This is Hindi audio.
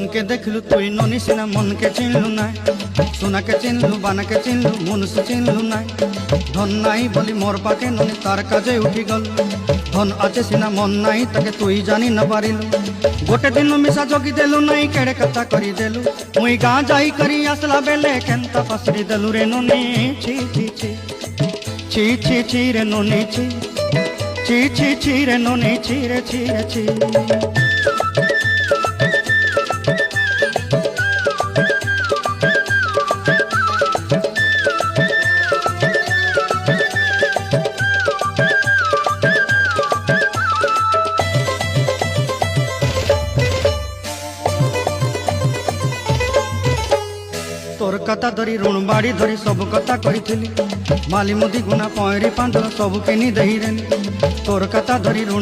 के देखलू तुई ननी सिना मन के चिनलू ना सोना के चिनलू बाना के चिनलू मनुष्य चिनलू ना धन नाई बोली मोर पाके ननी तार काजे उठी गल धन आचे सिना मन नाई ताके तुई जानी न पारिलू गोटे दिन मिसा जगी देलू नाई केड़े कथा करी देलू मुई गाँ जाई करी आसला बेले केंता पसरी देलू रे ननी छी छी छी छी छी छी रे ननी छी छी छी छी रे ननी छी रे छी रे छी तोर कथा धरी ऋण बाड़ी धरी सब कथा कही माली मुदी गुना पहरी पांडल सब किनी दही तोर कथा धरी ऋण